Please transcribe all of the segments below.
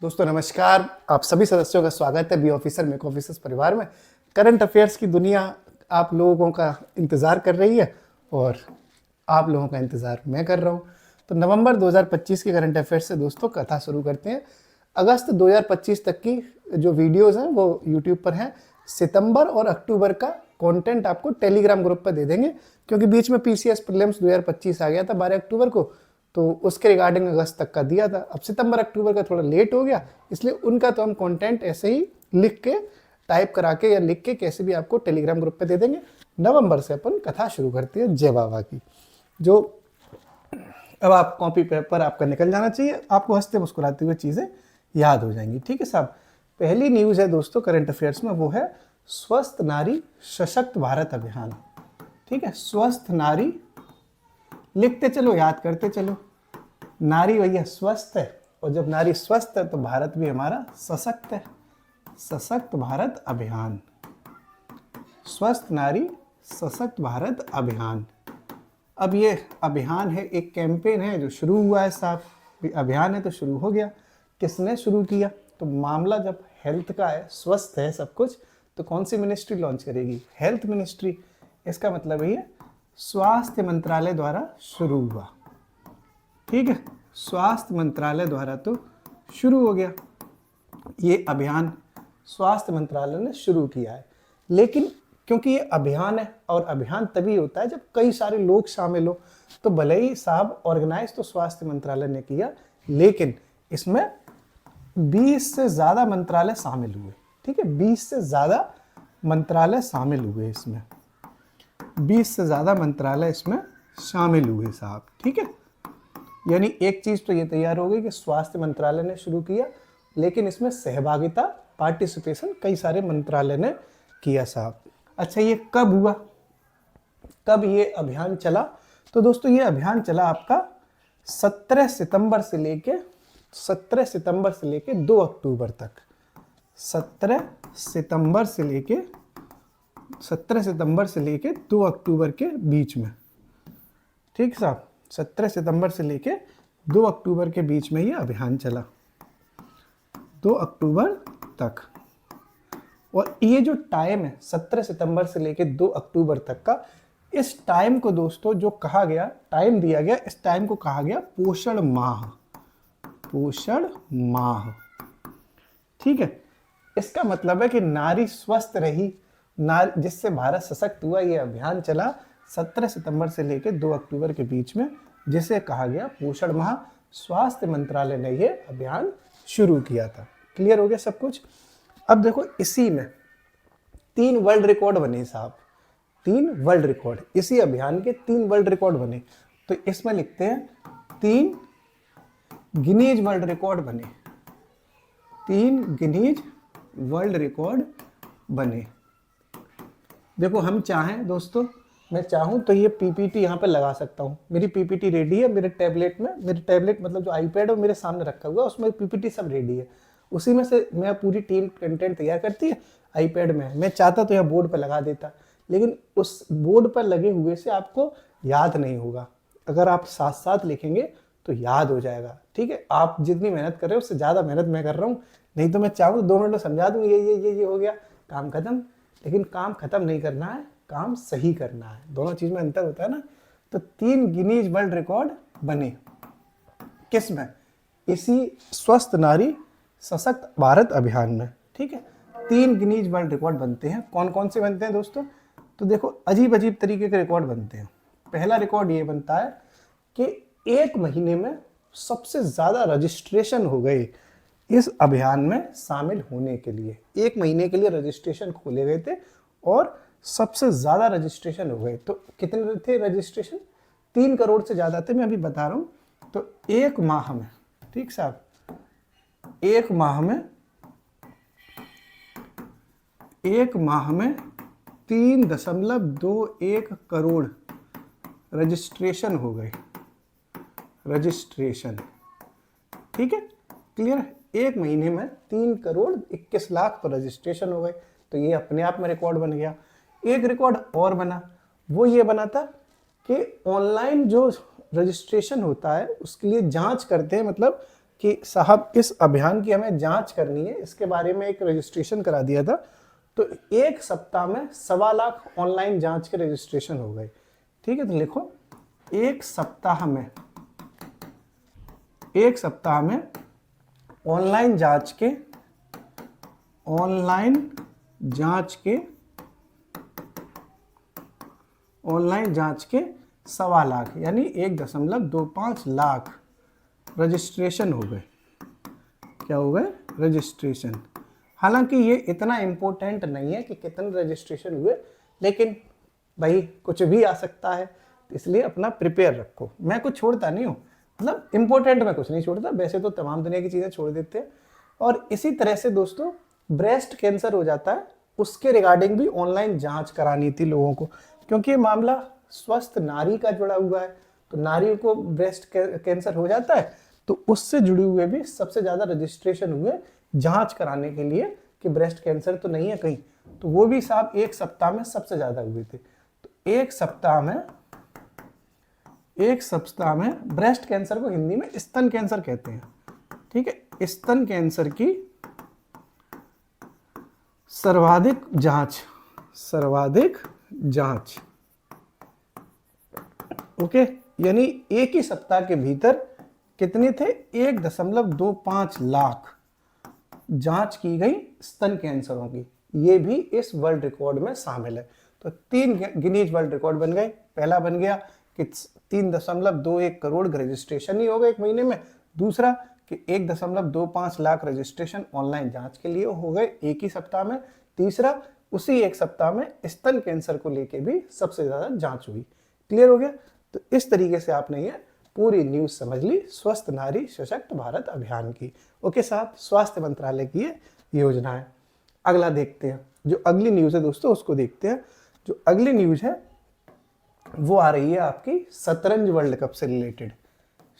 दोस्तों नमस्कार, आप सभी सदस्यों का स्वागत है बी ऑफिसर मेक ऑफिसर्स परिवार में। करंट अफेयर्स की दुनिया आप लोगों का इंतज़ार कर रही है और आप लोगों का इंतज़ार मैं कर रहा हूँ। तो नवंबर 2025 के करंट अफेयर्स से दोस्तों कथा शुरू करते हैं। अगस्त 2025 तक की जो वीडियोज़ हैं वो यूट्यूब पर हैं। सितंबर और अक्टूबर का कंटेंट आपको टेलीग्राम ग्रुप पर दे देंगे, क्योंकि बीच में पीसीएस प्रीलिम्स 2025 आ गया था 12 अक्टूबर को, तो उसके रिगार्डिंग अगस्त तक का दिया था। अब सितंबर अक्टूबर का थोड़ा लेट हो गया, इसलिए उनका तो हम कंटेंट ऐसे ही लिख के टाइप करा के या लिख के कैसे भी आपको टेलीग्राम ग्रुप पे दे देंगे। नवंबर से अपन कथा शुरू करते हैं जय बाबा की। जो अब आप कॉपी पेपर आपका निकल जाना चाहिए, आपको हंसते मुस्कुराते हुए चीज़ें याद हो जाएंगी। ठीक है साहब। पहली न्यूज़ है दोस्तों करंट अफेयर्स में, वो है स्वस्थ नारी सशक्त भारत अभियान। ठीक है, स्वस्थ नारी लिखते चलो, याद करते चलो। नारी भैया स्वस्थ है, और जब नारी स्वस्थ है तो भारत भी हमारा सशक्त है। सशक्त भारत अभियान, स्वस्थ नारी सशक्त भारत अभियान। अब ये अभियान है, एक कैंपेन है जो शुरू हुआ है साहब। अभियान है तो शुरू हो गया। किसने शुरू किया? तो मामला जब हेल्थ का है, स्वस्थ है सब कुछ, तो कौन सी मिनिस्ट्री लॉन्च करेगी? Health ministry. इसका मतलब है ये स्वास्थ्य मंत्रालय द्वारा शुरू हुआ। ठीक है, स्वास्थ्य मंत्रालय द्वारा तो शुरू हो गया ये अभियान, स्वास्थ्य मंत्रालय ने शुरू किया है। लेकिन क्योंकि ये अभियान है, और अभियान तभी होता है जब कई सारे लोग शामिल हो, तो भले ही साहब ऑर्गेनाइज तो स्वास्थ्य मंत्रालय ने किया, लेकिन इसमें 20 से ज़्यादा मंत्रालय शामिल हुए। ठीक है, 20 से ज़्यादा मंत्रालय शामिल हुए इसमें, 20 से ज़्यादा मंत्रालय इसमें शामिल हुए साहब। ठीक है, यानी एक चीज़ तो ये तैयार हो गई कि स्वास्थ्य मंत्रालय ने शुरू किया, लेकिन इसमें सहभागिता, पार्टिसिपेशन कई सारे मंत्रालय ने किया साहब। अच्छा, ये कब हुआ, कब ये अभियान चला? तो दोस्तों ये अभियान चला आपका 17 सितंबर से लेके 2 अक्टूबर तक। 17 सितंबर से लेके 2 अक्टूबर के बीच में। ठीक साहब, 17 सितंबर से लेके 2 अक्टूबर के बीच में ये अभियान चला, 2 अक्टूबर तक। और ये जो टाइम है 17 सितंबर से लेके 2 अक्टूबर तक का, इस टाइम को दोस्तों जो कहा गया, टाइम दिया गया, इस टाइम को कहा गया पोषण माह। पोषण माह। ठीक है, इसका मतलब है कि नारी स्वस्थ रही, जिससे भारत सशक्त हुआ। ये अभियान चला 17 सितंबर से लेकर 2 अक्टूबर के बीच में, जिसे कहा गया पोषण माह। स्वास्थ्य मंत्रालय ने ये अभियान शुरू किया था। क्लियर हो गया सब कुछ? अब देखो, इसी में 3 वर्ल्ड रिकॉर्ड बने साहब, 3 वर्ल्ड रिकॉर्ड, इसी अभियान के 3 वर्ल्ड रिकॉर्ड बने। तो इसमें लिखते हैं 3 गिनीज वर्ल्ड रिकॉर्ड बने, 3 गिनीज वर्ल्ड रिकॉर्ड बने। देखो, हम चाहें दोस्तों, मैं चाहूँ तो ये पीपीटी यहाँ पे लगा सकता हूँ। मेरी पीपीटी रेडी है मेरे टैबलेट में। मेरे टैबलेट मतलब जो आईपैड है मेरे सामने रखा हुआ है, उसमें पीपीटी सब रेडी है। उसी में से मैं पूरी टीम कंटेंट तैयार करती है आईपैड में। मैं चाहता तो यहाँ बोर्ड पर लगा देता, लेकिन उस बोर्ड पर लगे हुए से आपको याद नहीं होगा। अगर आप साथ साथ लिखेंगे तो याद हो जाएगा। ठीक है, आप जितनी मेहनत कर रहे हो उससे ज़्यादा मेहनत मैं कर रहा हूँ। नहीं तो मैं चाहूँ 2 मिनट में समझा दूँ, ये हो गया, काम खत्म। लेकिन काम खत्म नहीं करना है, काम सही करना है। दोनों चीज में अंतर होता है ना। तो 3 गिनीज वर्ल्ड रिकॉर्ड बने, किस में? इसी स्वस्थ नारी सशक्त भारत अभियान में। ठीक है, 3 गिनीज वर्ल्ड रिकॉर्ड बनते हैं। कौन कौन से बनते हैं दोस्तों? तो देखो, अजीब अजीब तरीके के रिकॉर्ड बनते हैं। पहला रिकॉर्ड ये बनता है कि 1 महीने में सबसे ज्यादा रजिस्ट्रेशन हो गए इस अभियान में शामिल होने के लिए। 1 महीने के लिए रजिस्ट्रेशन खोले गए थे और सबसे ज्यादा रजिस्ट्रेशन हो गए। तो कितने थे रजिस्ट्रेशन? 3 करोड़ से ज्यादा थे, मैं अभी बता रहा हूं। तो 1 माह में, ठीक साहब, 1 माह में 3.21 करोड़ रजिस्ट्रेशन हो गए। रजिस्ट्रेशन, ठीक है, क्लियर है? 1 महीने में 3 करोड़ 21 लाख तो रजिस्ट्रेशन हो गए। तो ये अपने आप में रिकॉर्ड बन गया। एक रिकॉर्ड और बना, वो ये बना था कि ऑनलाइन जो रजिस्ट्रेशन होता है उसके लिए जांच करते हैं, मतलब कि साहब इस अभियान की हमें जांच करनी है, इसके बारे में एक रजिस्ट्रेशन करा दिया था, तो 1 सप्ताह में 1.25 लाख ऑनलाइन जांच के रजिस्ट्रेशन हो गए। ठीक है, तो लिखो 1 सप्ताह में, 1 सप्ताह में ऑनलाइन जांच के, ऑनलाइन जांच के 1.25 लाख यानी 1.25 लाख रजिस्ट्रेशन हो गए। क्या हो गए? रजिस्ट्रेशन। हालांकि ये इतना इम्पोर्टेंट नहीं है कि कितने रजिस्ट्रेशन हुए, लेकिन भाई कुछ भी आ सकता है, इसलिए अपना प्रिपेयर रखो। मैं कुछ छोड़ता नहीं हूँ, मतलब इम्पोर्टेंट मैं कुछ नहीं छोड़ता, वैसे तो तमाम दुनिया की चीज़ें छोड़ देते हैं। और इसी तरह से दोस्तों ब्रेस्ट कैंसर हो जाता है, उसके रिगार्डिंग भी ऑनलाइन जांच करानी थी लोगों को, क्योंकि ये मामला स्वस्थ नारी का जुड़ा हुआ है। तो नारियों को ब्रेस्ट कैंसर हो जाता है, तो उससे जुड़े हुए भी सबसे ज़्यादा रजिस्ट्रेशन हुए जांच कराने के लिए कि ब्रेस्ट कैंसर तो नहीं है कहीं, तो वो भी साहब 1 सप्ताह में सबसे ज़्यादा हुए थे। तो 1 सप्ताह में ब्रेस्ट कैंसर को हिंदी में स्तन कैंसर कहते हैं। ठीक है, स्तन कैंसर की सर्वाधिक जांच, ओके, यानी एक ही सप्ताह के भीतर कितने थे? 1.25 लाख जांच की गई स्तन कैंसरों की। ये भी इस वर्ल्ड रिकॉर्ड में शामिल है। तो 3 गिनीज वर्ल्ड रिकॉर्ड बन गए। पहला बन गया कि 3.21 करोड़ रजिस्ट्रेशन ही हो गए 1 महीने में। दूसरा कि 1.25 लाख रजिस्ट्रेशन ऑनलाइन जांच के लिए हो गए एक ही सप्ताह में। तीसरा, उसी 1 सप्ताह में स्तन कैंसर को लेके भी सबसे ज्यादा जांच हुई। क्लियर हो गया? तो इस तरीके से आपने ये पूरी न्यूज समझ ली स्वस्थ नारी सशक्त भारत अभियान की। ओके साहब, स्वास्थ्य मंत्रालय की ये योजना है। अगला देखते हैं, जो अगली न्यूज है दोस्तों उसको देखते हैं। जो अगली न्यूज है वो आ रही है आपकी शतरंज वर्ल्ड कप से रिलेटेड।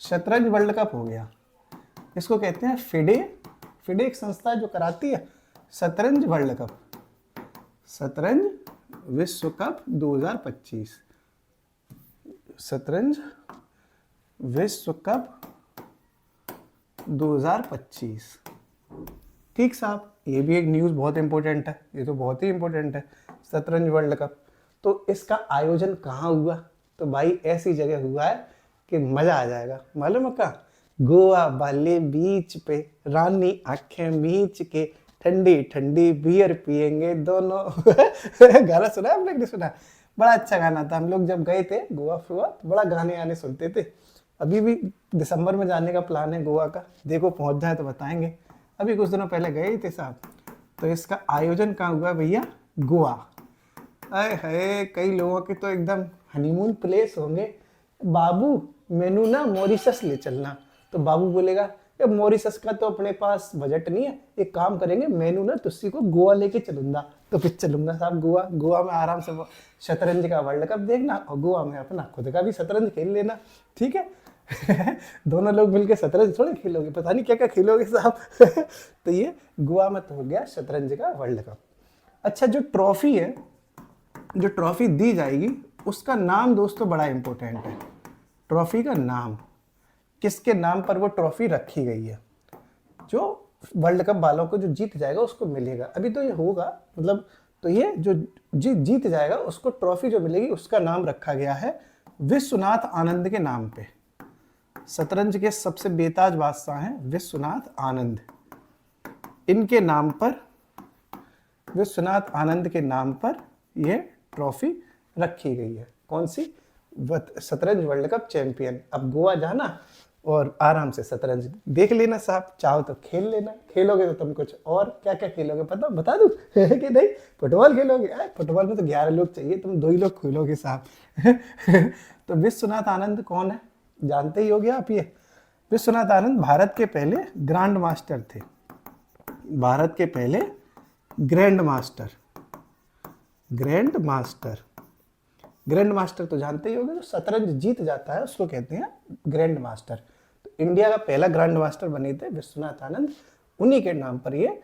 शतरंज वर्ल्ड कप हो गया, इसको कहते हैं फिडे। फिडे एक संस्था जो कराती है शतरंज वर्ल्ड कप, शतरंज विश्व कप 2025, शतरंज विश्व कप 2025। ठीक साहब, ये भी एक न्यूज़ बहुत इंपॉर्टेंट है, ये तो बहुत ही इंपॉर्टेंट है, शतरंज वर्ल्ड कप। तो इसका आयोजन कहाँ हुआ? तो भाई ऐसी जगह हुआ है कि मज़ा आ जाएगा। मालूम है कहाँ? गोवा वाले बीच पे, रानी आंखें मीच के, ठंडी ठंडी बियर पियेंगे दोनों। गाना सुना है आपने? नहीं सुना? बड़ा अच्छा गाना था। हम लोग जब गए थे गोवा फुआ, तो बड़ा गाने आने सुनते थे। अभी भी दिसंबर में जाने का प्लान है गोवा का, देखो पहुंच जाए तो बताएंगे। अभी कुछ दिनों पहले गए ही थे साहब। तो इसका आयोजन कहाँ हुआ भैया? गोवा। अरे है, कई लोगों के तो एकदम हनीमून प्लेस होंगे। बाबू मेनू ना मॉरिशस ले चलना, तो बाबू बोलेगा यार मॉरिशस का तो अपने पास बजट नहीं है, एक काम करेंगे मेनू ना तुस्सी को गोवा लेके चलूंगा। तो फिर चलूंगा साहब गोवा। गोवा में आराम से शतरंज का वर्ल्ड कप देखना और गोवा में अपना खुद का भी शतरंज खेल लेना। ठीक है। दोनों लोग मिलकर शतरंज थोड़े खेलोगे, पता नहीं क्या क्या खेलोगे साहब। तो ये गोवा में तो हो गया शतरंज का वर्ल्ड कप। अच्छा, जो ट्रॉफी है, जो ट्रॉफी दी जाएगी उसका नाम दोस्तों बड़ा इंपॉर्टेंट है। ट्रॉफी का नाम, किसके नाम पर वो ट्रॉफी रखी गई है? जो वर्ल्ड कप वालों को जो जीत जाएगा उसको मिलेगा। अभी तो ये होगा, मतलब तो ये जो जीत जाएगा उसको ट्रॉफी जो मिलेगी उसका नाम रखा गया है विश्वनाथ आनंद के नाम पे। शतरंज के सबसे बेताज बादशाह हैं विश्वनाथ आनंद। इनके नाम पर, विश्वनाथ आनंद के नाम पर यह ट्रॉफी रखी गई है। कौन सी? शतरंज वर्ल्ड कप चैंपियन। अब गोवा जाना और आराम से शतरंज देख लेना साहब, चाहो तो खेल लेना। खेलोगे तो तुम कुछ और क्या क्या खेलोगे पता बता दूं? कि नहीं, फुटबॉल खेलोगे? फुटबॉल में तो 11 लोग चाहिए, तुम 2 ही लोग खेलोगे साहब। तो विश्वनाथ आनंद कौन है? जानते ही होगे आप। ये विश्वनाथ आनंद भारत के पहले ग्रैंड मास्टर थे। भारत के पहले grand master, grand master, grand master तो जानते ही होंगे, जो शतरंज जीत जाता है उसको कहते हैं ग्रैंड मास्टर। तो इंडिया का पहला ग्रैंड मास्टर बने थे विश्वनाथ आनंद। उन्हीं के नाम पर ये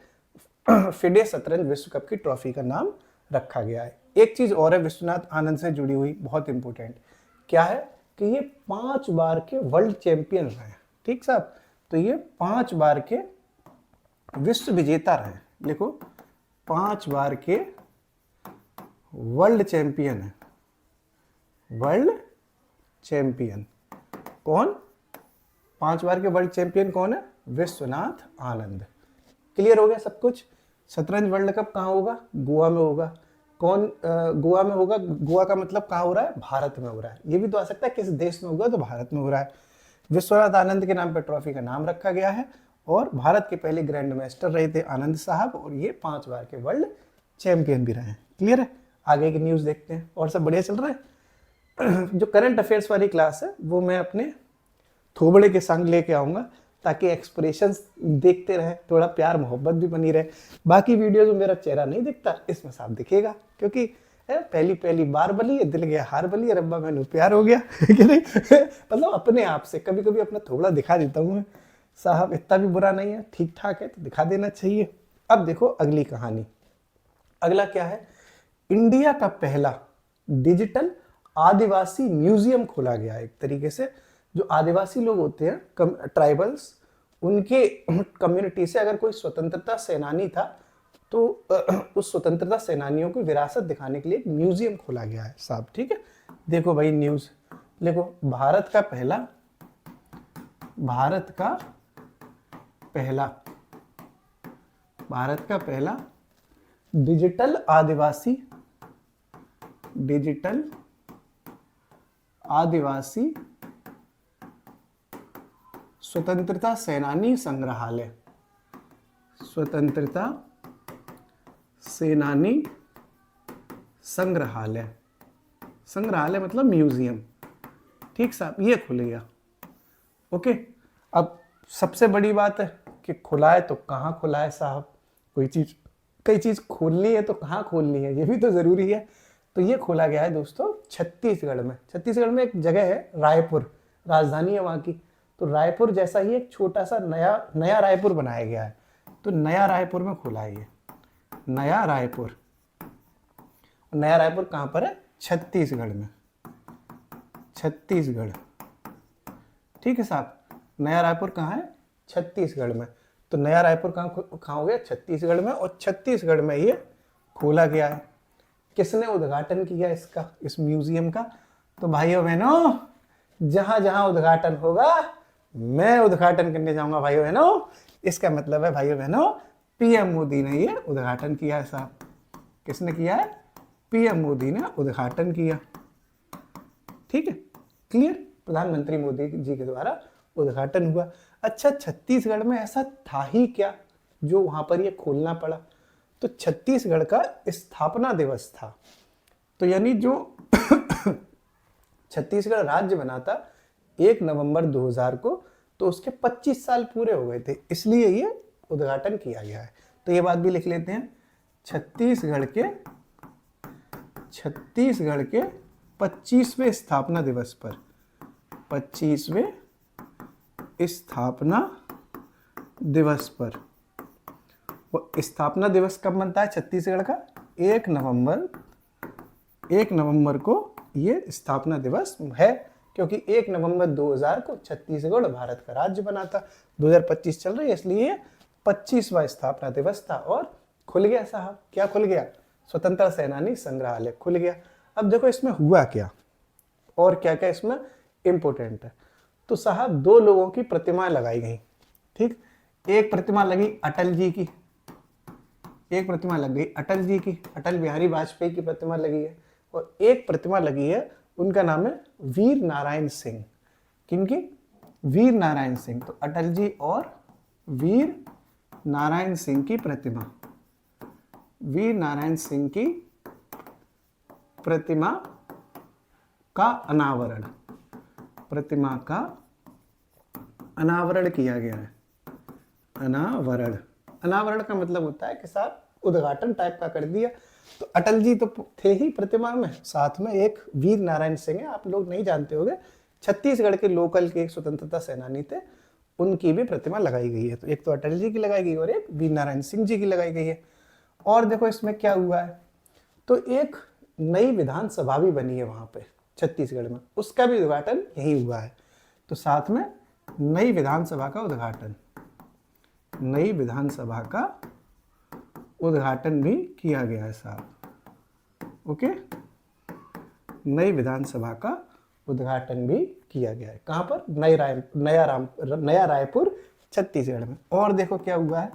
फिडे शतरंज विश्व कप की ट्रॉफी का नाम रखा गया है। एक चीज और है विश्वनाथ आनंद से जुड़ी हुई, बहुत इंपॉर्टेंट। क्या है? कि ये 5 बार के वर्ल्ड चैंपियन रहे हैं। ठीक साहब, तो ये 5 बार के विश्व विजेता रहे। लिखो 5 बार के वर्ल्ड चैंपियन है। वर्ल्ड चैंपियन कौन? 5 बार के वर्ल्ड चैंपियन कौन है? विश्वनाथ आनंद। क्लियर हो गया सब कुछ। शतरंज वर्ल्ड कप कहाँ होगा? गोवा में होगा। कौन गोवा में होगा? गोवा का मतलब कहाँ हो रहा है? भारत में हो रहा है। ये भी तो आ सकता है किस देश में होगा, तो भारत में हो रहा है। विश्वनाथ आनंद के नाम पर ट्रॉफी का नाम रखा गया है और भारत के पहले ग्रैंड मास्टर रहे थे आनंद साहब, और ये 5 बार के वर्ल्ड चैंपियन भी रहे हैं। क्लियर है? आगे की न्यूज़ देखते हैं। और सब बढ़िया चल रहा है। जो करंट अफेयर्स वाली क्लास है वो मैं अपने थोबड़े के संग लेके आऊँगा, ताकि एक्सप्रेशंस देखते रहें, थोड़ा प्यार मोहब्बत भी बनी रहे। बाकी वीडियोज में मेरा चेहरा नहीं दिखता, इसमें साफ दिखेगा, क्योंकि पहली बार बली है, दिल गया हार बली है, रब्बा मैंने प्यार हो गया कि नहीं। मतलब अपने आप से कभी कभी अपना थोबड़ा दिखा देता हूँ मैं। साहब इतना भी बुरा नहीं है, ठीक ठाक है, तो दिखा देना चाहिए। अब देखो अगली कहानी। अगला क्या है? इंडिया का पहला डिजिटल आदिवासी म्यूजियम खोला गया है। एक तरीके से जो आदिवासी लोग होते हैं, ट्राइबल्स, उनके कम्युनिटी से अगर कोई स्वतंत्रता सेनानी था तो उस स्वतंत्रता सेनानियों की विरासत दिखाने के लिए एक म्यूजियम खोला गया है साहब। ठीक है, देखो भाई न्यूज़, देखो भारत का पहला डिजिटल आदिवासी स्वतंत्रता सेनानी संग्रहालय। स्वतंत्रता सेनानी संग्रहालय मतलब म्यूजियम। ठीक साहब, ये खुल गया। ओके, अब सबसे बड़ी बात है कि खुला है तो कहाँ खुला है साहब। कई चीज खोलनी है तो कहाँ खोलनी है, ये भी तो जरूरी है। तो ये खोला गया है दोस्तों छत्तीसगढ़ में। छत्तीसगढ़ में एक जगह है रायपुर, राजधानी है वहाँ की। तो रायपुर जैसा ही एक छोटा सा नया रायपुर बनाया गया है। तो नया रायपुर में खुला है ये नया रायपुर कहाँ पर है? छत्तीसगढ़ में। छत्तीसगढ़, ठीक है साहब। नया रायपुर कहाँ है? छत्तीसगढ़ में। तो नया रायपुर कहाँ हो गया? छत्तीसगढ़ में। और छत्तीसगढ़ में ये खोला गया है। किसने उद्घाटन किया इसका, इस म्यूजियम का? तो भाइयों बहनों, जहां जहां उद्घाटन होगा मैं उद्घाटन करने जाऊंगा भाइयों बहनों। इसका मतलब है भाइयों बहनों, पीएम मोदी ने ये उद्घाटन किया है साहब। किसने किया है? पीएम मोदी ने उद्घाटन किया। ठीक है, क्लियर? प्रधानमंत्री मोदी जी के द्वारा उद्घाटन हुआ। अच्छा, छत्तीसगढ़ में ऐसा था ही क्या जो वहां पर ये खोलना पड़ा? तो छत्तीसगढ़ का स्थापना दिवस था। तो यानी जो छत्तीसगढ़ राज्य बना था 1 नवंबर 2000 को, तो उसके 25 साल पूरे हो गए थे, इसलिए ये उद्घाटन किया गया है। तो ये बात भी लिख लेते हैं। छत्तीसगढ़ के 25वें स्थापना दिवस पर, 25वें स्थापना दिवस पर, वो स्थापना दिवस कब बनता है छत्तीसगढ़ का? 1 नवंबर को ये स्थापना दिवस है, क्योंकि 1 नवंबर 2000 को छत्तीसगढ़ भारत का राज्य बना था। 2025 चल रही है, इसलिए 25वां स्थापना दिवस था। और खुल गया साहब। क्या खुल गया? स्वतंत्रता सेनानी संग्रहालय खुल गया। अब देखो इसमें हुआ क्या और क्या क्या इसमें इंपॉर्टेंट है। तो साहब 2 लोगों की प्रतिमाएं लगाई गई। ठीक, एक प्रतिमा लगी अटल जी की, एक प्रतिमा लग गई अटल जी की, अटल बिहारी वाजपेयी की प्रतिमा लगी है। और एक प्रतिमा लगी है, उनका नाम है वीर नारायण सिंह। किनकी? वीर नारायण सिंह। तो अटल जी और वीर नारायण सिंह की प्रतिमा, वीर नारायण सिंह की प्रतिमा का अनावरण, प्रतिमा का अनावरण किया गया है। अनावरण का मतलब होता है कि साहब उद्घाटन टाइप का कर दिया। तो अटल जी तो थे ही प्रतिमा में, साथ में एक वीर नारायण सिंह है, आप लोग नहीं जानते होंगे, छत्तीसगढ़ के लोकल के एक स्वतंत्रता सेनानी थे, उनकी भी प्रतिमा लगाई गई है। तो एक तो अटल जी की लगाई गई और एक वीर नारायण सिंह जी की लगाई गई है। और देखो इसमें क्या हुआ है, तो एक नई विधानसभा भी बनी है वहां पे छत्तीसगढ़ में, उसका भी उद्घाटन यही हुआ है। तो साथ में नई विधानसभा का उद्घाटन, नई विधानसभा का उद्घाटन भी किया गया है साहब। ओके, नई विधानसभा का उद्घाटन भी किया गया है। कहाँ पर? नया रायपुर छत्तीसगढ़ में। और देखो क्या हुआ है,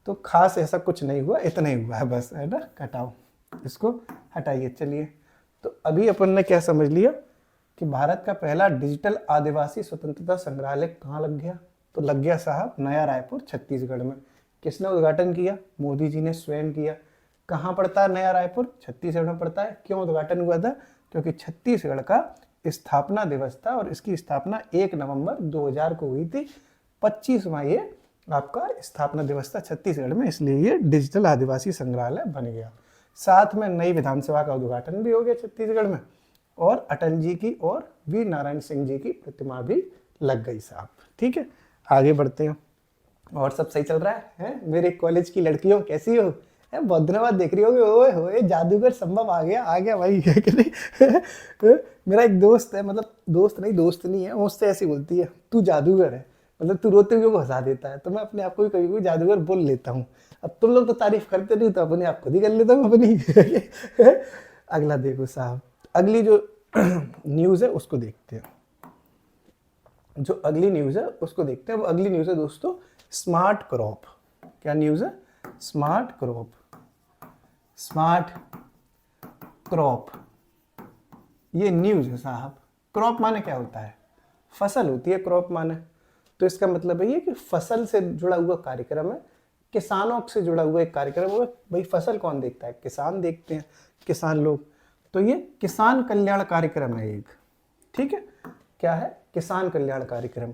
तो खास ऐसा कुछ नहीं हुआ, इतना ही हुआ है बस, है ना। हटाओ, इसको हटाइए। चलिए, तो अभी अपन ने क्या समझ लिया कि भारत का पहला डिजिटल आदिवासी स्वतंत्रता संग्रहालय कहाँ लग गया? तो लग गया साहब नया रायपुर छत्तीसगढ़ में। किसने उद्घाटन किया? मोदी जी ने स्वयं किया। कहाँ पड़ता है नया रायपुर? छत्तीसगढ़ में पड़ता है। क्यों उद्घाटन हुआ था? क्योंकि छत्तीसगढ़ का स्थापना दिवस था और इसकी स्थापना 1 नवंबर 2000 को हुई थी। 25वां ये आपका स्थापना दिवस था छत्तीसगढ़ में, इसलिए ये डिजिटल आदिवासी संग्रहालय बन गया। साथ में नई विधानसभा का उद्घाटन भी हो गया छत्तीसगढ़ में, और अटल जी की और वीर नारायण सिंह जी की प्रतिमा भी लग गई साहब। ठीक है, आगे बढ़ते हैं। और सब सही चल रहा है? मेरे कॉलेज की लड़कियों कैसी हो? बहुत दिनों बाद देख रही होगी। ओए होए, जादूगर संभव आ गया भाई, है कि नहीं? मेरा एक दोस्त है, मतलब दोस्त नहीं है, मुझसे ऐसी बोलती है, तू जादूगर है, मतलब तू रोते हुए को हंसा देता है। तो मैं अपने आप को कभी कभी जादूगर बोल लेता हूँ। अब तुम लोग तो तारीफ करते नहीं, तो अपने आप खुद ही कर लेता हूँ अपनी। अगला देखो साहब, अगली जो न्यूज़ है उसको देखते हैं। जो अगली न्यूज़ है उसको देखते हैं। वो अगली न्यूज़ है दोस्तों, स्मार्ट क्रॉप। क्या न्यूज़ है? Smart crop. स्मार्ट क्रॉप, ये न्यूज़ है साहब। क्रॉप माने क्या होता है? फसल होती है क्रॉप माने। तो इसका मतलब है ये कि फसल से जुड़ा हुआ कार्यक्रम है, किसानों से जुड़ा हुआ एक कार्यक्रम है। भाई फसल कौन देखता है? किसान देखते हैं, किसान लोग। तो ये किसान कल्याण कार्यक्रम है एक। ठीक है, क्या है? किसान कल्याण कार्यक्रम।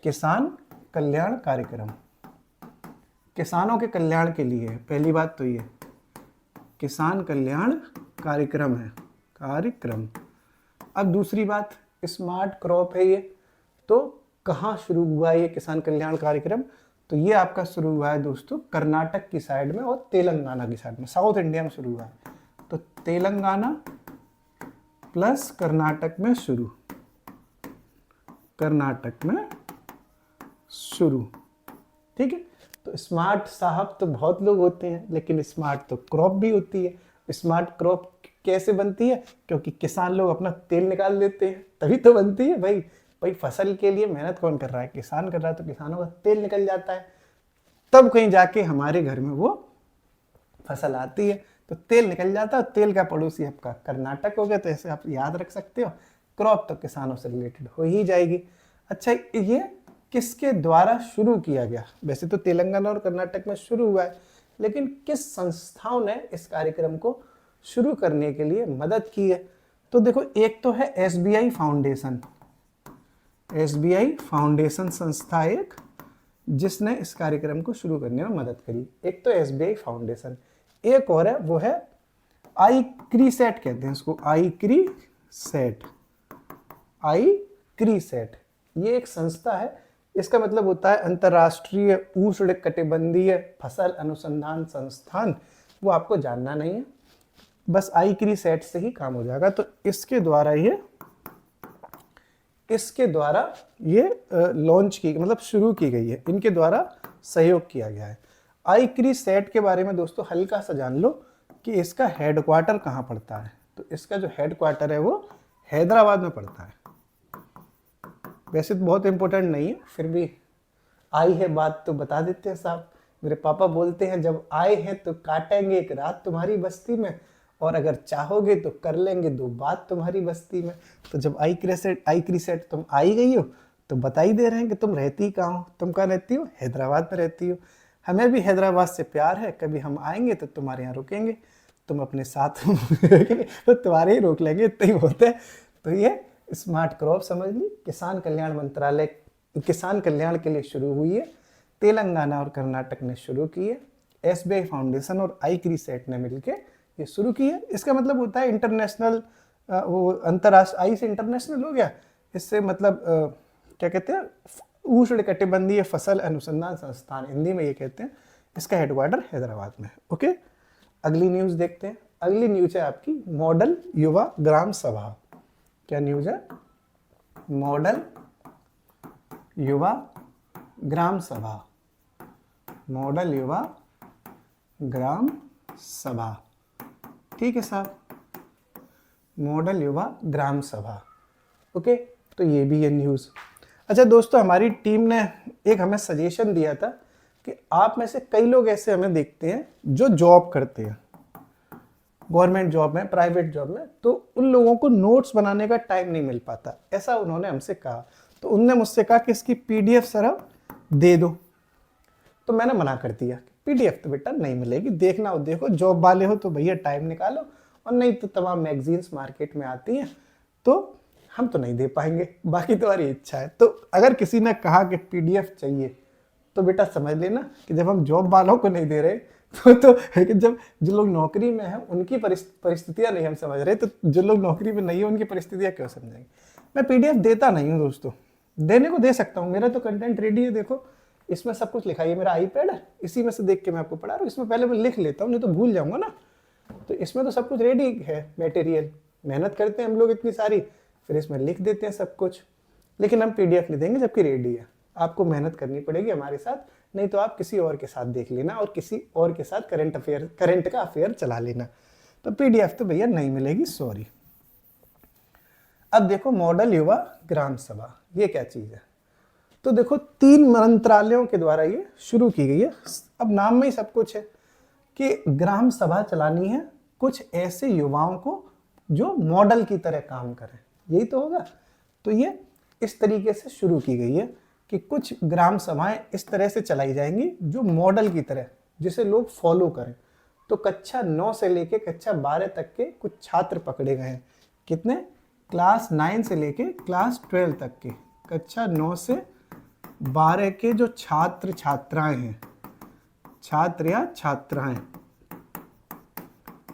किसान कल्याण कार्यक्रम किसानों के कल्याण के लिए है। पहली बात तो ये किसान कल्याण कार्यक्रम है, कार्यक्रम। अब दूसरी बात, स्मार्ट क्रॉप है ये। तो कहाँ शुरू हुआ है ये किसान कल्याण कार्यक्रम? तो ये आपका शुरू हुआ है दोस्तों कर्नाटक की साइड में और तेलंगाना की साइड में, साउथ इंडिया में शुरू हुआ है। तो तेलंगाना प्लस कर्नाटक में शुरू, कर्नाटक में शुरू। ठीक है, तो स्मार्ट साहब तो बहुत लोग होते हैं, लेकिन स्मार्ट तो क्रॉप भी होती है। स्मार्ट क्रॉप कैसे बनती है? क्योंकि किसान लोग अपना तेल निकाल लेते हैं, तभी तो बनती है भाई। फसल के लिए मेहनत कौन कर रहा है? किसान कर रहा है, तो किसानों का तेल निकल जाता है, तब कहीं जाके हमारे घर में वो फसल आती है, तो तेल निकल जाता है। तेल का पड़ोसी आपका कर्नाटक हो गया, तो ऐसे आप याद रख सकते हो। क्रॉप तो किसानों से रिलेटेड हो ही जाएगी। अच्छा, ये किसके द्वारा शुरू किया गया? वैसे तो तेलंगाना और कर्नाटक में शुरू हुआ है, लेकिन किस संस्थाओं ने इस कार्यक्रम को शुरू करने के लिए मदद की है? तो देखो, एक तो है SBI फाउंडेशन। SBI फाउंडेशन संस्था एक, जिसने इस कार्यक्रम को शुरू करने में मदद करी। एक तो SBI फाउंडेशन, एक और है, वो है ICRISAT कहते हैं इसको, ICRISAT। ICRISAT ये एक संस्था है। इसका मतलब होता है अंतर्राष्ट्रीय उष्णकटिबंधीय फसल अनुसंधान संस्थान। वो आपको जानना नहीं है, बस ICRISAT से ही काम हो जाएगा। तो इसके द्वारा ये लॉन्च की, मतलब शुरू की गई है, इनके द्वारा सहयोग किया गया है। ICRISAT के बारे में दोस्तों हल्का सा जान लो कि इसका हेडक्वार्टर कहाँ पड़ता है। तो इसका जो हेडक्वार्टर है वो हैदराबाद में पड़ता है। वैसे तो बहुत इंपॉर्टेंट नहीं है, फिर भी आई है बात तो बता देते हैं साहब। मेरे पापा बोलते हैं, जब आए हैं तो काटेंगे एक रात तुम्हारी बस्ती में, और अगर चाहोगे तो कर लेंगे 2 बात तुम्हारी बस्ती में। तो जब ICRISAT तुम आई गई हो, तो बता ही दे रहे हैं कि तुम रहती कहाँ हो। तुम कहाँ रहती हो? हैदराबाद में रहती हो। हमें भी हैदराबाद से प्यार है, कभी हम आएंगे तो तुम्हारे यहाँ रुकेंगे, तुम अपने साथ तो तुम्हारे ही रोक लेंगे, इतना ही होता है। तो ये स्मार्ट क्रॉप समझ ली, किसान कल्याण मंत्रालय किसान कल्याण के लिए शुरू हुई है। तेलंगाना और कर्नाटक ने शुरू की है। SBI फाउंडेशन और ICRISAT ने मिलकर ये शुरू की है। इसका मतलब होता है इंटरनेशनल, वो अंतरराष्ट्रीय, आई से इंटरनेशनल हो गया। इससे मतलब क्या कहते हैं, उष्णकटिबंधीय फसल अनुसंधान संस्थान, हिंदी में ये कहते हैं। इसका हेडक्वार्टर हैदराबाद में है। ओके, अगली न्यूज़ देखते हैं। अगली न्यूज़ है आपकी मॉडल युवा ग्राम सभा। क्या न्यूज़ है? मॉडल युवा ग्राम सभा, मॉडल युवा ग्राम सभा। ठीक है साहब, मॉडल युवा ग्राम सभा। ओके, तो ये भी है न्यूज़। अच्छा दोस्तों, हमारी टीम ने एक हमें सजेशन दिया था कि आप में से कई लोग ऐसे हमें देखते हैं जो जॉब करते हैं, गवर्नमेंट जॉब में, प्राइवेट जॉब में, तो उन लोगों को नोट्स बनाने का टाइम नहीं मिल पाता, ऐसा उन्होंने हमसे कहा। तो उनने मुझसे कहा कि इसकी पीडीएफ सर आप दे दो। तो मैंने मना कर दिया, पीडीएफ तो बेटा नहीं मिलेगी, देखना हो देखो, जॉब वाले हो तो भैया टाइम निकालो, और नहीं तो तमाम मैगजीन्स मार्केट में आती हैं, तो हम तो नहीं दे पाएंगे, बाकी तुम्हारी इच्छा है। तो अगर किसी ने कहा कि पीडीएफ चाहिए तो बेटा समझ लेना कि जब हम जॉब वालों को नहीं दे रहे तो जब जो लोग नौकरी में हैं उनकी परिस्थितियां नहीं हम समझ रहे, तो जो लोग नौकरी में नहीं है उनकी परिस्थितियां क्यों समझेंगे। मैं पीडीएफ देता नहीं हूँ दोस्तों, देने को दे सकता हूँ, मेरा तो कंटेंट रेडी है, देखो इसमें सब कुछ लिखा है, मेरा आईपैड है, इसी में से देख के मैं आपको पढ़ा रहा हूँ, इसमें पहले मैं लिख लेता हूँ, नहीं तो भूल जाऊंगा ना। तो इसमें तो सब कुछ रेडी है, मटेरियल, मेहनत करते हैं हम लोग इतनी सारी, फिर इसमें लिख देते हैं सब कुछ, लेकिन हम पीडीएफ नहीं देंगे जबकि रेडी है। आपको मेहनत करनी पड़ेगी हमारे साथ, नहीं तो आप किसी और के साथ देख लेना और किसी और के साथ करंट का अफेयर चला लेना। तो पीडीएफ तो भैया नहीं मिलेगी, सॉरी। अब देखो मॉडल युवा ग्राम सभा, ये क्या चीज है? तो देखो 3 मंत्रालयों के द्वारा ये शुरू की गई है। अब नाम में ही सब कुछ है कि ग्राम सभा चलानी है कुछ ऐसे युवाओं को जो मॉडल की तरह काम करें, यही तो होगा। तो ये इस तरीके से शुरू की गई है कि कुछ ग्राम सभाएं इस तरह से चलाई जाएंगी जो मॉडल की तरह, जिसे लोग फॉलो करें। तो कक्षा 9 से लेके कक्षा 12 तक के कुछ छात्र पकड़े गए हैं। कितने? क्लास 9 से लेके क्लास 12 तक के, कक्षा 9 से 12 के जो छात्र छात्राएं हैं, छात्र या छात्राएं,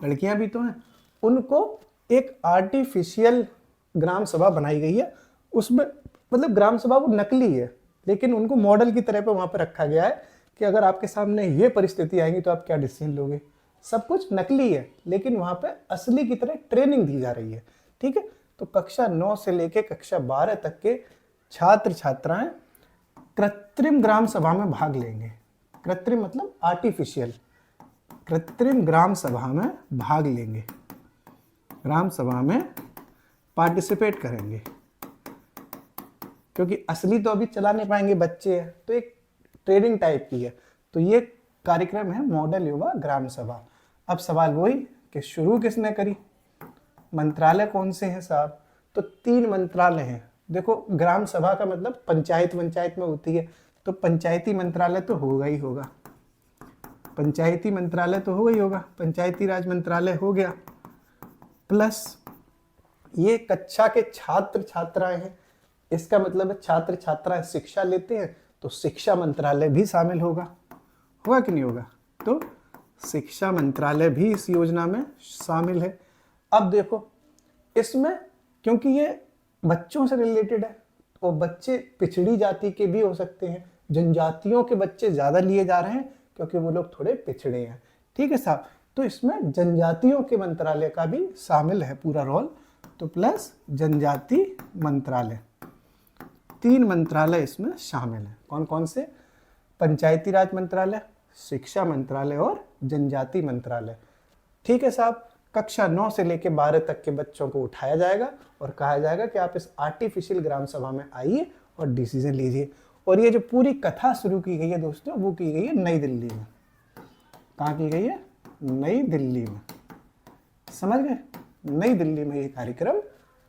लड़कियां भी तो हैं, उनको एक आर्टिफिशियल ग्राम सभा बनाई गई है। उसमें मतलब ग्राम सभा वो नकली है, लेकिन उनको मॉडल की तरह पे वहां पर रखा गया है कि अगर आपके सामने ये परिस्थिति आएगी तो आप क्या डिसीजन लोगे। सब कुछ नकली है, लेकिन वहां पे असली की तरह ट्रेनिंग दी जा रही है। ठीक है, तो कक्षा 9 से लेके कक्षा 12 तक के छात्र छात्राएं कृत्रिम ग्राम सभा में भाग लेंगे। कृत्रिम मतलब आर्टिफिशियल, कृत्रिम ग्राम सभा में भाग लेंगे, ग्राम सभा में पार्टिसिपेट करेंगे, क्योंकि असली तो अभी चला नहीं पाएंगे, बच्चे हैं, तो एक ट्रेनिंग टाइप की है। तो ये कार्यक्रम है मॉडल युवा ग्राम सभा। अब सवाल वही कि शुरू किसने करी, मंत्रालय कौन से हैं साहब? तो 3 मंत्रालय हैं। देखो ग्राम सभा का मतलब पंचायत में होती है, तो पंचायती मंत्रालय तो होगा ही होगा, पंचायती मंत्रालय तो होगा ही होगा, पंचायती राज मंत्रालय हो गया, प्लस ये कक्षा के छात्र छात्राएं हैं, इसका मतलब है छात्र छात्राएं शिक्षा लेते हैं, तो शिक्षा मंत्रालय भी शामिल होगा कि नहीं होगा? तो शिक्षा मंत्रालय भी इस योजना में शामिल है। अब देखो इसमें, क्योंकि ये बच्चों से रिलेटेड है, तो बच्चे पिछड़ी जाति के भी हो सकते हैं, जनजातियों के बच्चे ज्यादा लिए जा रहे हैं क्योंकि वो लोग थोड़े पिछड़े हैं। ठीक है साहब, तो इसमें जनजातियों के मंत्रालय का भी शामिल है पूरा रोल, तो प्लस जनजाति मंत्रालय, 3 मंत्रालय इसमें शामिल है। कौन कौन से? पंचायती राज मंत्रालय, शिक्षा मंत्रालय और जनजाति मंत्रालय। ठीक है साहब, कक्षा 9 से लेकर 12 तक के बच्चों को उठाया जाएगा और कहा जाएगा कि आप इस आर्टिफिशियल ग्राम सभा में आइए और डिसीजन लीजिए। और ये जो पूरी कथा शुरू की गई है दोस्तों, वो की गई है नई दिल्ली में। कहाँ की गई है? नई दिल्ली में। समझ गए? नई दिल्ली में ये कार्यक्रम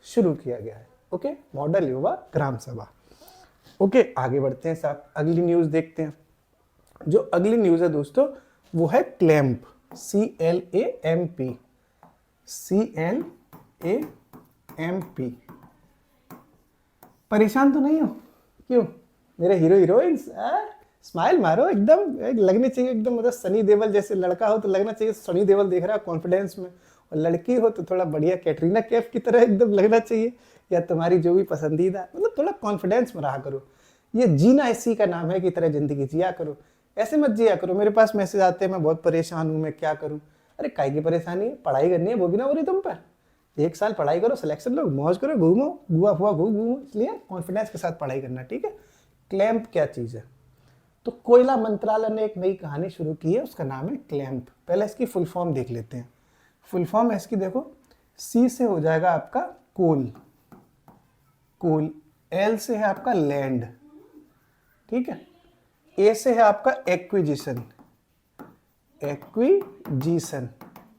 शुरू किया गया है। ओके, मॉडल युवा ग्राम सभा। ओके, आगे बढ़ते हैं साहब, अगली न्यूज़ देखते हैं। जो अगली न्यूज़ है दोस्तों वो है क्लैम्प, CLAMP, CLAMP। परेशान तो नहीं हो? क्यों? मेरे हीरो हीरोइंस, स्माइल मारो, एकदम लगनी चाहिए एकदम, मतलब सनी देओल जैसे लड़का हो तो लगना चाहिए सनी देओल देख रहा है कॉन्फिडेंस में, और लड़की हो तो थोड़ा बढ़िया कैटरीना कैफ की तरह एकदम लगना चाहिए, या तुम्हारी जो भी पसंदीदा, मतलब थोड़ा कॉन्फिडेंस में रहा करो। ये जीना इसी का नाम है की तरह जिंदगी जिया करो, ऐसे मत जिया करो। मेरे पास मैसेज आते हैं मैं बहुत परेशान हूँ, मैं क्या करूँ? अरे काय की परेशानी है, पढ़ाई करनी है, वो भी ना हो रही तुम पर। 1 साल पढ़ाई करो, सिलेक्शन लो, मौज करो, घूमो, गुआ फुआ घूमो, इसलिए कॉन्फिडेंस के साथ पढ़ाई करना। ठीक है, क्लैंप क्या चीज़ है? तो कोयला मंत्रालय ने एक नई कहानी शुरू की है, उसका नाम है क्लैंप। पहले इसकी फुल फॉर्म देख लेते हैं। फुल फॉर्म है इसकी, देखो, सी से हो जाएगा आपका कोल, कोल, एल से है आपका लैंड, ठीक है, ए से है आपका एक्विजिशन, एक्विजिशन,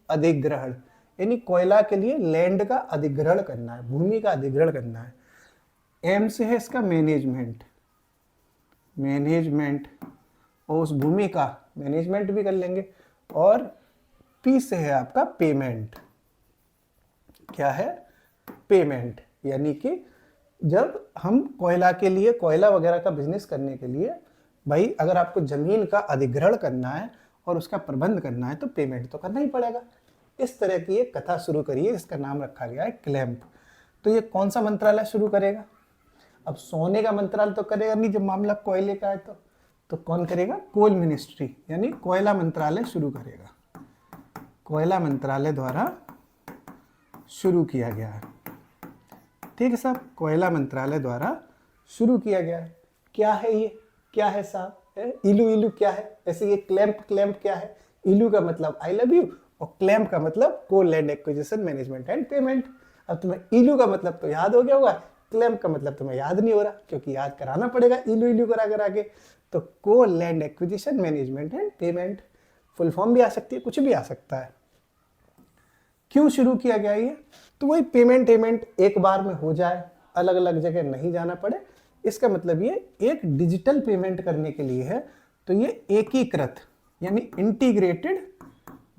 अधिग्रहण, यानी कोयला के लिए लैंड का अधिग्रहण करना है, भूमि का अधिग्रहण करना है। एम से है इसका मैनेजमेंट, मैनेजमेंट, और उस भूमि का मैनेजमेंट भी कर लेंगे। और पी से है आपका पेमेंट, क्या है? पेमेंट, यानी कि जब हम कोयला के लिए, कोयला वगैरह का बिजनेस करने के लिए, भाई अगर आपको जमीन का अधिग्रहण करना है और उसका प्रबंध करना है तो पेमेंट तो करना ही पड़ेगा। इस तरह की एक कथा शुरू करिए, इसका नाम रखा गया है क्लैंप। तो ये कौन सा मंत्रालय शुरू करेगा? अब सोने का मंत्रालय तो करेगा नहीं, जब मामला कोयले का है तो कौन करेगा? कोल मिनिस्ट्री, यानी कोयला मंत्रालय शुरू करेगा। कोयला मंत्रालय द्वारा शुरू किया गया है, ठीक है साहब, कोयला मंत्रालय द्वारा शुरू किया गया है। क्या है ये? क्या है साहब? इलू, इलू क्या है? ऐसे ये क्लैंप, क्लैंप क्या है? इलू का मतलब आई लव यू और क्लैंप का मतलब coal land acquisition management and payment. अब तुम्हें इलू का मतलब तो याद हो गया होगा, क्लैंप का मतलब तुम्हें याद नहीं हो रहा, क्योंकि याद कराना पड़ेगा इलू इलू करा करा के। तो coal land acquisition management and payment, full form भी आ सकती है, कुछ भी आ सकता है। क्यों शुरू किया गया ये? तो वही पेमेंट एक बार में हो जाए, अलग अलग जगह नहीं जाना पड़े। इसका मतलब ये एक डिजिटल पेमेंट करने के लिए है। तो ये एकीकृत यानी इंटीग्रेटेड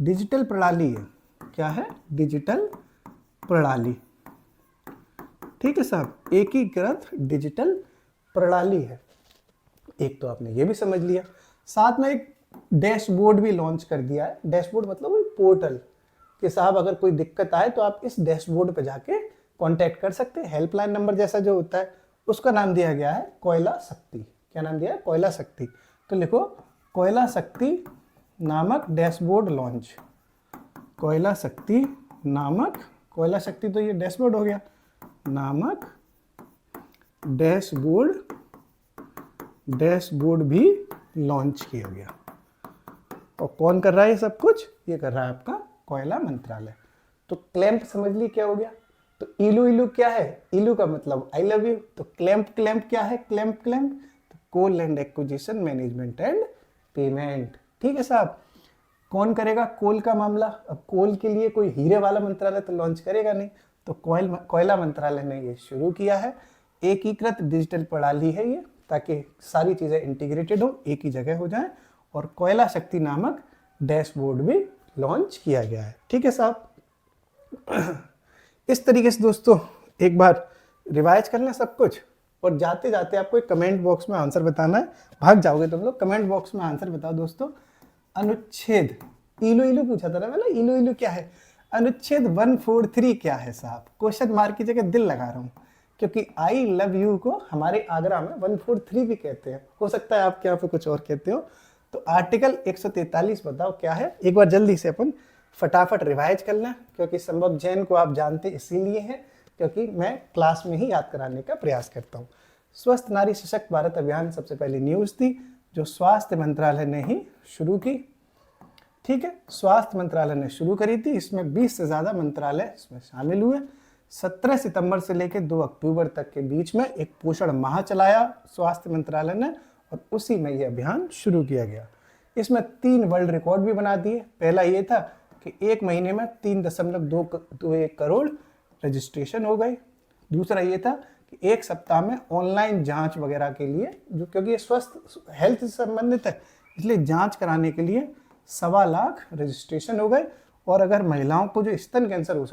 डिजिटल प्रणाली है। क्या है? डिजिटल प्रणाली, ठीक है साहब, एकीकृत डिजिटल प्रणाली है। एक तो आपने ये भी समझ लिया, साथ में एक डैशबोर्ड भी लॉन्च कर दिया है। डैशबोर्ड मतलब वही पोर्टल कि साहब अगर कोई दिक्कत आए तो आप इस डैशबोर्ड पे जाके कांटेक्ट कर सकते हैं। हेल्पलाइन नंबर जैसा जो होता है, उसका नाम दिया गया है कोयला शक्ति। क्या नाम दिया है? कोयला शक्ति। तो लिखो कोयला शक्ति नामक डैशबोर्ड लॉन्च। कोयला शक्ति नामक, कोयला शक्ति तो ये डैशबोर्ड हो गया, नामक डैशबोर्ड भी लॉन्च किया गया। और कौन कर रहा है ये सब कुछ? ये कर रहा है आपका कोयला मंत्रालय। तो क्लैंप समझ ली क्या हो गया। तो इलू, इलू क्या है? इलू का मतलब आई लव यू। तो क्लैंप, क्लैंप क्या है? क्लैंप, क्लैंप तो coal land acquisition management and payment, ठीक है साहब। कौन करेगा कोल का मामला? अब कोल के लिए कोई हीरे वाला मंत्रालय तो लॉन्च करेगा नहीं, तो कोयला मंत्रालय ने ये शुरू किया है। एकीकृत डिजिटल प्रणाली है ये, ताकि सारी चीजें इंटीग्रेटेड हो, एक ही जगह हो जाए। और कोयला शक्ति नामक डैशबोर्ड भी लॉन्च किया गया है, ठीक है साहब। इस तरीके से दोस्तों एक बार रिवाइज करना सब कुछ, और जाते जाते आपको एक कमेंट बॉक्स में आंसर बताना है। भाग जाओगे तुम लोग, कमेंट बॉक्स में आंसर बताओ दोस्तों। अनुच्छेद, इलू इलू पूछा था ना मैंने, इलू इलू क्या है? अनुच्छेद 143 क्या है साहब? क्वेश्चन मार्क की जगह दिल लगा रहा हूँ, क्योंकि आई लव यू को हमारे आगरा में 143 भी कहते हैं। हो सकता है आपके यहाँ पे कुछ और कहते हो। तो आर्टिकल 143 बताओ क्या है? एक बार जल्दी से अपन फटाफट रिवाइज कर लें, क्योंकि संभव जैन को आप जानते इसीलिए हैं क्योंकि मैं क्लास में ही याद कराने का प्रयास करता हूँ। स्वस्थ नारी सशक्त भारत अभियान सबसे पहली न्यूज़ थी जो स्वास्थ्य मंत्रालय ने ही शुरू की, ठीक है, स्वास्थ्य मंत्रालय ने शुरू करी थी। इसमें 20 से ज़्यादा मंत्रालय इसमें शामिल हुए। 17 सितंबर से लेकर 2 अक्टूबर तक के बीच में एक पोषण माह चलाया स्वास्थ्य मंत्रालय ने, और उसी में यह अभियान शुरू किया गया। इसमें 3 वर्ल्ड रिकॉर्ड भी बना दिए। पहला ये था कि एक महीने में 3.21 करोड़ रजिस्ट्रेशन हो गए। दूसरा ये था कि एक सप्ताह में ऑनलाइन जांच वगैरह के लिए, जो क्योंकि ये स्वस्थ हेल्थ से संबंधित है, इसलिए जांच कराने के लिए 1.25 लाख रजिस्ट्रेशन हो गए। और अगर महिलाओं को जो स्तन कैंसर हो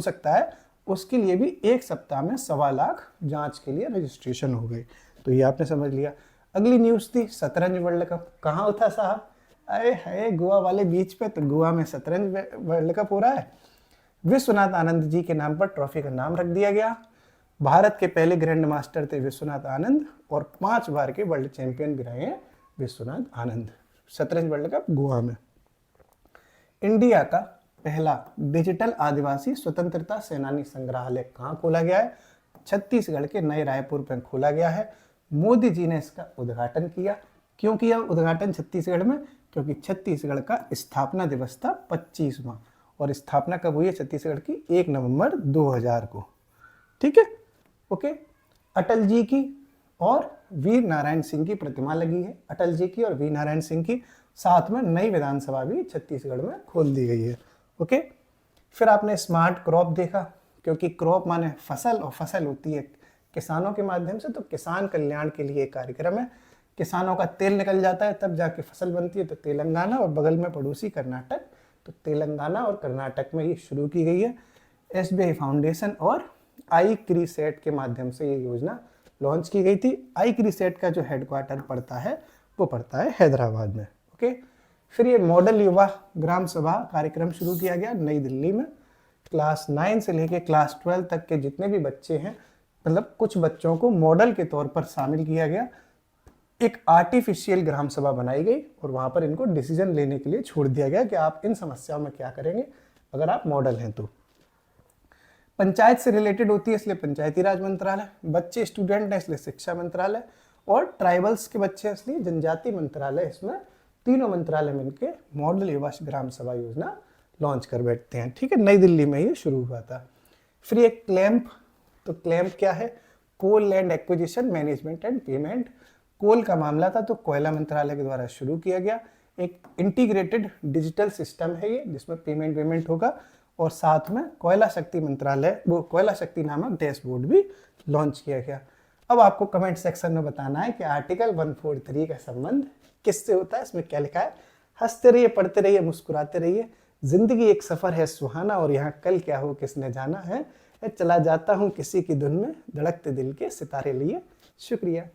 सकता है उसके लिए भी एक सप्ताह में 1.25 लाख जांच के लिए रजिस्ट्रेशन हो गए। तो ये आपने समझ लिया। अगली न्यूज़ थी शतरंज वर्ल्ड कप। कहाँ होता साहब? अरे है गोवा वाले बीच पे। तो गोवा में शतरंज वर्ल्ड कप हो रहा है। विश्वनाथ आनंद जी के नाम पर ट्रॉफी का नाम रख दिया गया। भारत के पहले ग्रैंड मास्टर थे विश्वनाथ आनंद, और 5 बार के वर्ल्ड चैंपियन भी रहे हैं विश्वनाथ आनंद। शतरंज वर्ल्ड कप गोवा में। इंडिया का पहला डिजिटल आदिवासी स्वतंत्रता सेनानी संग्रहालय कहाँ खोला गया है? छत्तीसगढ़ के नए रायपुर पर खोला गया है। मोदी जी ने इसका उद्घाटन किया। क्यों किया उद्घाटन छत्तीसगढ़ में? क्योंकि छत्तीसगढ़ का स्थापना दिवस था 25वां, और स्थापना कब हुई है छत्तीसगढ़ की? 1 नवंबर 2000 को। ठीक है, ओके। अटल जी की और वीर नारायण सिंह की प्रतिमा लगी है, अटल जी की और वीर नारायण सिंह की। साथ में नई विधानसभा भी छत्तीसगढ़ में खोल दी गई है। ओके। फिर आपने स्मार्ट क्रॉप देखा, क्योंकि क्रॉप माने फसल, और फसल होती है किसानों के माध्यम से, तो किसान कल्याण के लिए एक कार्यक्रम है। किसानों का तेल निकल जाता है तब जाके फसल बनती है, तो तेलंगाना और बगल में पड़ोसी कर्नाटक, तो तेलंगाना और कर्नाटक में ये शुरू की गई है। SBI फाउंडेशन और आई क्रीसेट के माध्यम से ये योजना लॉन्च की गई थी। आई क्रीसेट का जो हेडक्वार्टर पड़ता है वो पड़ता है हैदराबाद में। ओके। फिर ये मॉडल युवा ग्राम सभा कार्यक्रम शुरू किया गया नई दिल्ली में। क्लास 9 से लेके क्लास 12 तक के जितने भी बच्चे हैं, मतलब कुछ बच्चों को मॉडल के तौर पर शामिल किया गया। एक आर्टिफिशियल ग्राम सभा बनाई गई और वहां पर इनको डिसीजन लेने के लिए छोड़ दिया गया कि आप इन समस्याओं में क्या करेंगे अगर आप मॉडल हैं तो। पंचायत से रिलेटेड होती है इसलिए पंचायती राज मंत्रालय, बच्चे स्टूडेंट है इसलिए शिक्षा मंत्रालय, और ट्राइबल्स के बच्चे इसलिए जनजाति मंत्रालय। इसमें तीनों मंत्रालय मिलकर मॉडल युवा ग्राम सभा योजना लॉन्च कर बैठते हैं। ठीक है, नई दिल्ली में ये शुरू हुआ था। फिर एक क्लैम्प, तो क्लैम्प क्या है? Coal land acquisition management and payment. Coal का मामला था तो कोयला मंत्रालय के द्वारा शुरू किया गया। एक इंटीग्रेटेड डिजिटल सिस्टम है ये, जिसमें पेमेंट होगा, और साथ में कोयला शक्ति मंत्रालय, वो कोयला शक्ति नामक डैशबोर्ड भी लॉन्च किया गया। अब आपको कमेंट सेक्शन में बताना है कि आर्टिकल 143 का संबंध किससे होता है, इसमें क्या लिखा है। हंसते रहिए, पढ़ते रहिए, मुस्कुराते रहिए। जिंदगी एक सफर है सुहाना, और यहाँ कल क्या हो किसने जाना है। चला जाता हूँ किसी की धुन में, धड़कते दिल के सितारे लिए। शुक्रिया।